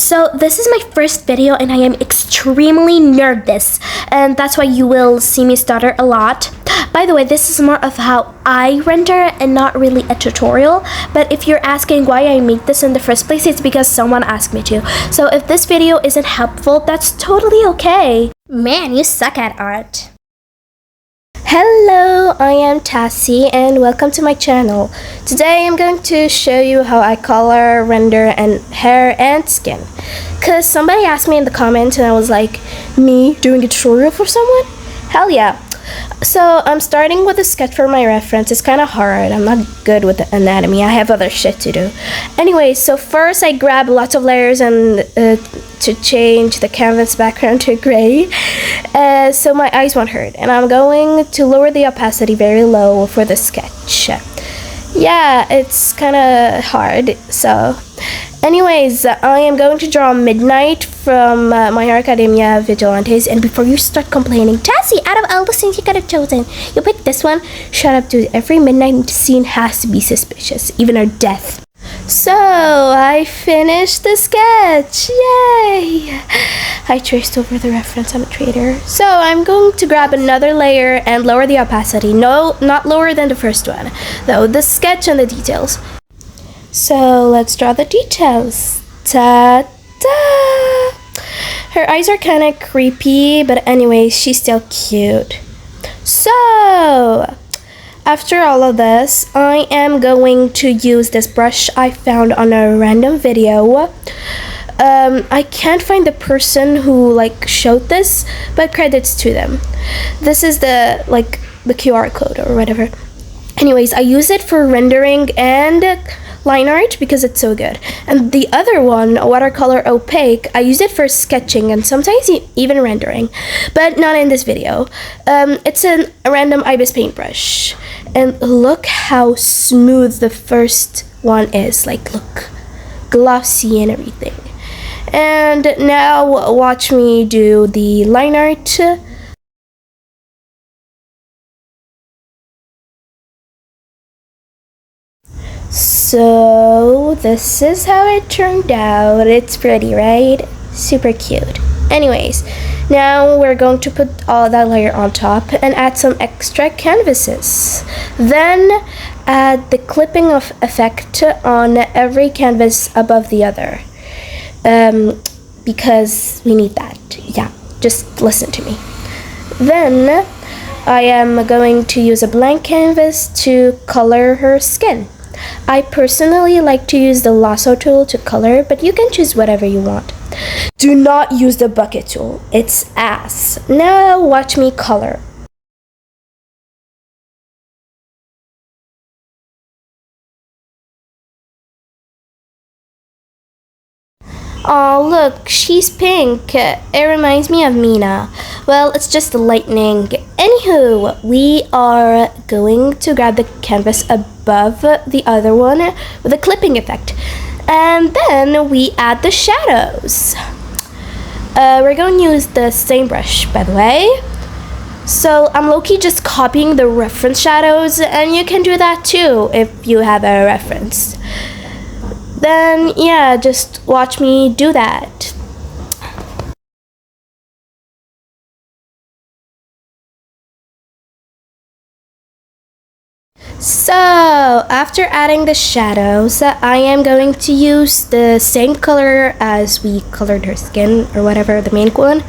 So this is my first video and I am extremely nervous, and that's why you will see me stutter a lot. By the way, this is more of how I render and not really a tutorial, but if you're asking why I made this in the first place, it's because someone asked me to. So if this video isn't helpful, that's totally okay. Man, you suck at art. Hello, I am Tassie and welcome to my channel. Today I'm going to show you how I color, render, and hair and skin. Cause somebody asked me in the comments and I was like, me doing a tutorial for someone? Hell yeah. So I'm starting with a sketch for my reference. It's kind of hard. I'm not good with the anatomy. I have other shit to do. Anyway, so first I grab lots of layers and to change the canvas background to gray, so my eyes won't hurt. And I'm going to lower the opacity very low for the sketch. Yeah, it's kind of hard. So anyways, I am going to draw Midnight from My Hero Academia Vigilantes. And before you start complaining, Tassie, out of all the scenes you could have chosen, you picked this one. Shut up, dude. Every Midnight scene has to be suspicious, even her death. So I finished the sketch. Yay! I traced over the reference. I'm a traitor. So I'm going to grab another layer and lower the opacity. No, not lower than the first one, though. The sketch and the details. So let's draw the details. Ta-da! Her eyes are kind of creepy, but anyway, she's still cute. So after all of this, I am going to use this brush I found on a random video. I can't find the person who showed this, but credits to them. This is the QR code or whatever. Anyways, I use it for rendering and line art because it's so good. And the other one, watercolor opaque, I use it for sketching and sometimes even rendering, but not in this video. It's a random Ibis paintbrush, and look how smooth the first one is. Look, glossy and everything. And now watch me do the line art. So this is how it turned out. It's pretty, right? Super cute. Anyways, now we're going to put all that layer on top and add some extra canvases. Then add the clipping of effect on every canvas above the other. Because we need that. Yeah, just listen to me. Then I am going to use a blank canvas to color her skin. I personally like to use the lasso tool to color, but you can choose whatever you want. Do not use the bucket tool. It's ass. Now watch me color. Oh, look, she's pink. It reminds me of Mina. Well, it's just lightning. Anywho, we are going to grab the canvas above the other one with a clipping effect. And then we add the shadows. We're going to use the same brush, by the way. So I'm low-key just copying the reference shadows, and you can do that too if you have a reference. Then yeah, just watch me do that. So after adding the shadows, I am going to use the same color as we colored her skin or whatever, the main one,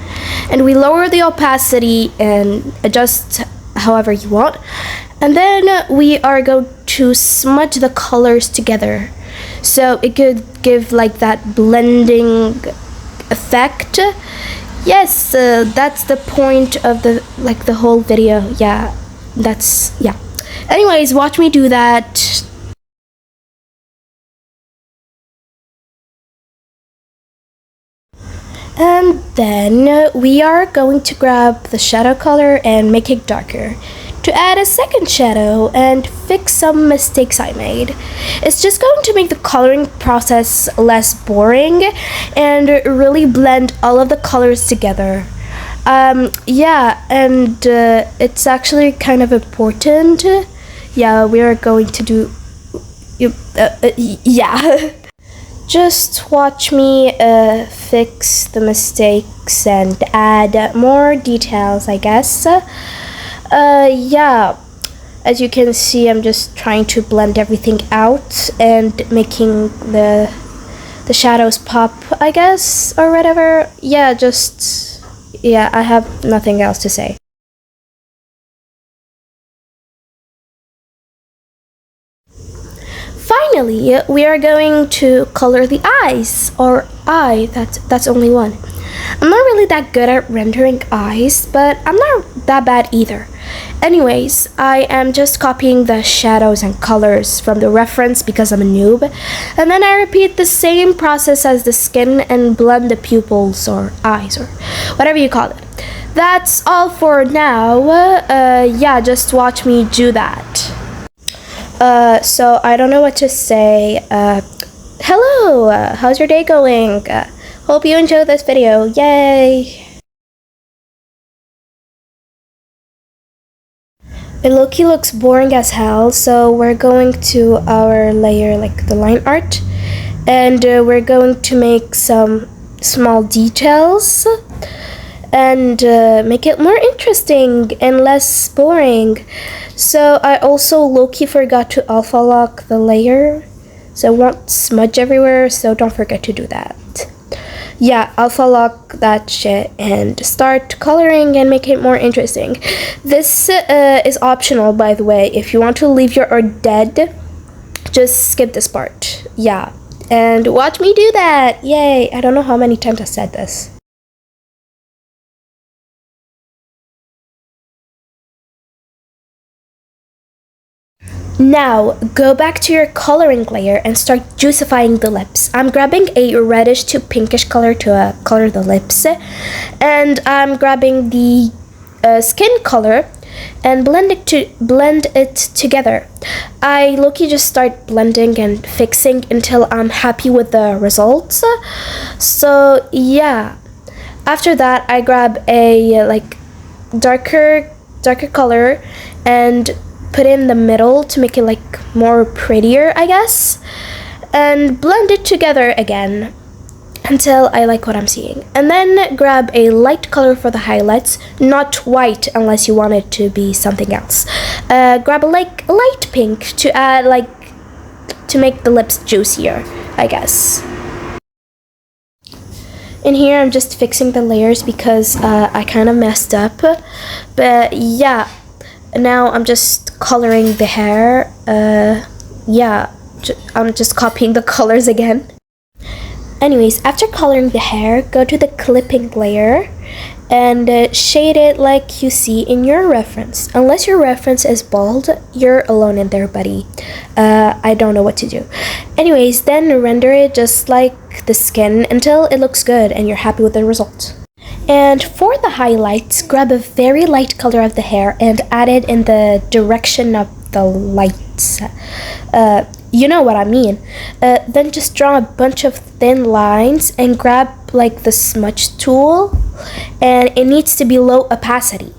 and we lower the opacity and adjust however you want. And then we are going to smudge the colors together, so it could give that blending effect. Yes, that's the point of the whole video. Yeah, yeah. Anyways, watch me do that. And then we are going to grab the shadow color and make it darker to add a second shadow and fix some mistakes I made. It's just going to make the coloring process less boring and really blend all of the colors together. Yeah, and it's actually kind of important. Yeah, we are going to do yeah. just watch me fix the mistakes and add more details, I guess. Yeah, as you can see, I'm just trying to blend everything out and making the shadows pop, I guess, or whatever. Yeah, I have nothing else to say. Finally, we are going to color the eyes, or eye, that's only one. I'm not really that good at rendering eyes, but I'm not that bad either. Anyways, I am just copying the shadows and colors from the reference because I'm a noob, and then I repeat the same process as the skin and blend the pupils or eyes or whatever you call it. That's all for now. Yeah, just watch me do that. So I don't know what to say. Hello, how's your day going? Hope you enjoyed this video. Yay! It looks boring as hell, so we're going to our layer, like the line art, and we're going to make some small details and make it more interesting and less boring. So I also low-key forgot to alpha lock the layer, so it won't smudge everywhere, so don't forget to do that. Yeah, alpha lock that shit and start coloring and make it more interesting. This is optional, by the way. If you want to leave your art dead, just skip this part. Yeah, and watch me do that. Yay! I don't know how many times I said this. Now, go back to your coloring layer and start juicifying the lips. I'm grabbing a reddish to pinkish color to color the lips, and I'm grabbing the skin color and blend it together. I low-key just start blending and fixing until I'm happy with the results. So yeah, after that I grab a like darker color and put in the middle to make it like more prettier, I guess, and blend it together again until I like what I'm seeing. And then grab a light color for the highlights, not white unless you want it to be something else. Grab a like light pink to add like to make the lips juicier, I guess. In here I'm just fixing the layers because I kind of messed up, but yeah. Now I'm just coloring the hair. Yeah, I'm just copying the colors again. Anyways, after coloring the hair, go to the clipping layer and shade it like you see in your reference. Unless your reference is bald, you're alone in there, buddy. I don't know what to do. Anyways, then render it just like the skin until it looks good and you're happy with the result. And for the highlights, grab a very light color of the hair and add it in the direction of the lights. You know what I mean. Then just draw a bunch of thin lines and grab like the smudge tool, and it needs to be low opacity.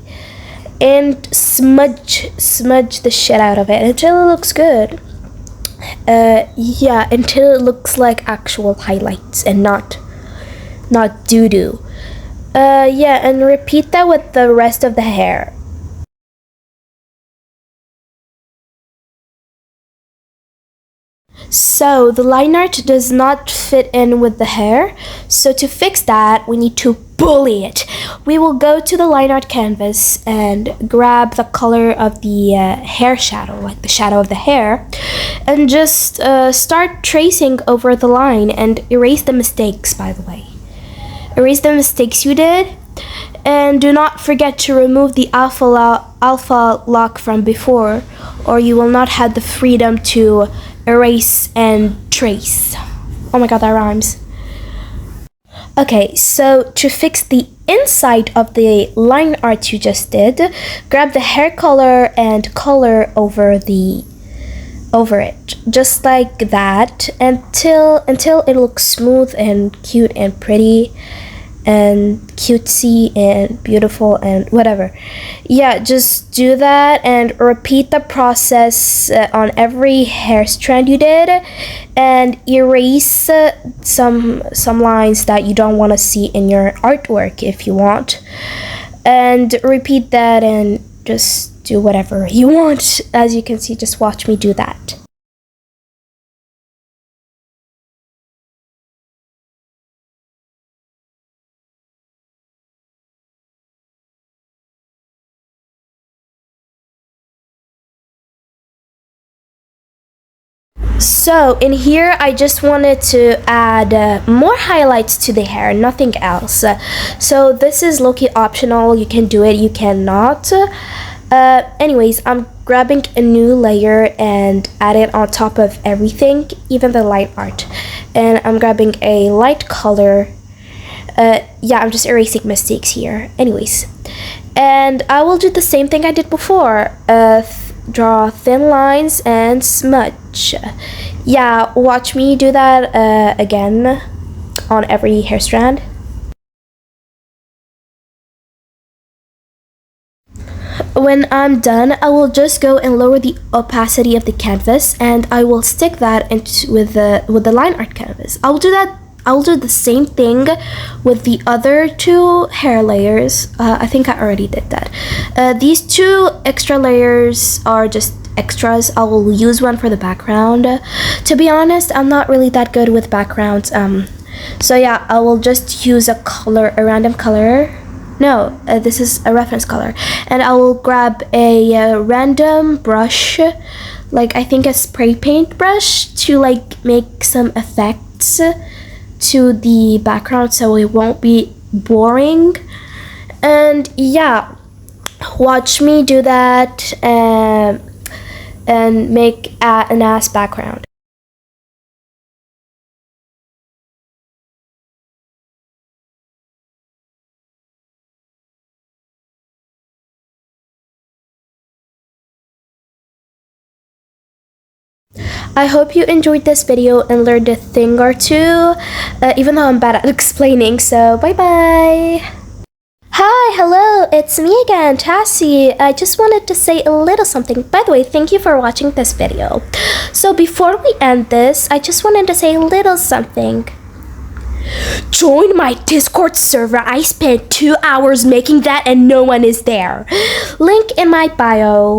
And smudge the shit out of it until it looks good. Yeah, until it looks like actual highlights and not doo-doo. Yeah, and repeat that with the rest of the hair. So the line art does not fit in with the hair, so to fix that we need to bully it. We will go to the line art canvas and grab the color of the hair shadow, like the shadow of the hair, and just start tracing over the line and erase the mistakes, by the way. Erase the mistakes you did, and do not forget to remove the alpha lock from before, or you will not have the freedom to erase and trace. Oh my god, that rhymes. Okay, so to fix the inside of the line art you just did, grab the hair color and color over it, just like that, until it looks smooth and cute and pretty. and cutesy and beautiful and whatever. Yeah, just do that and repeat the process on every hair strand you did, and erase some lines that you don't want to see in your artwork if you want, and repeat that and just do whatever you want. As you can see, just watch me do that. So in here I just wanted to add more highlights to the hair, nothing else. So this is low-key optional, you can do it, you cannot. Anyways, I'm grabbing a new layer and add it on top of everything, even the light art. And I'm grabbing a light color. Yeah, I'm just erasing mistakes here. Anyways, and I will do the same thing I did before. Draw thin lines and smudge. Yeah, watch me do that again on every hair strand. When I'm done, I will just go and lower the opacity of the canvas, and I will stick that into with the line art canvas. I will do the same thing with the other two hair layers. I think I already did that. These two extra layers are just extras. I will use one for the background. To be honest, I'm not really that good with backgrounds. So yeah, I will just use a random color. No, this is a reference color. And I will grab a random brush, like I think a spray paint brush, to like make some effects to the background so it won't be boring. And yeah, watch me do that and make an ass background. I hope you enjoyed this video and learned a thing or two, even though I'm bad at explaining, so bye bye! Hi, hello, it's me again, Tassie. I just wanted to say a little something. By the way, thank you for watching this video. So before we end this, I just wanted to say a little something. Join my Discord server. I spent 2 hours making that and no one is there. Link in my bio.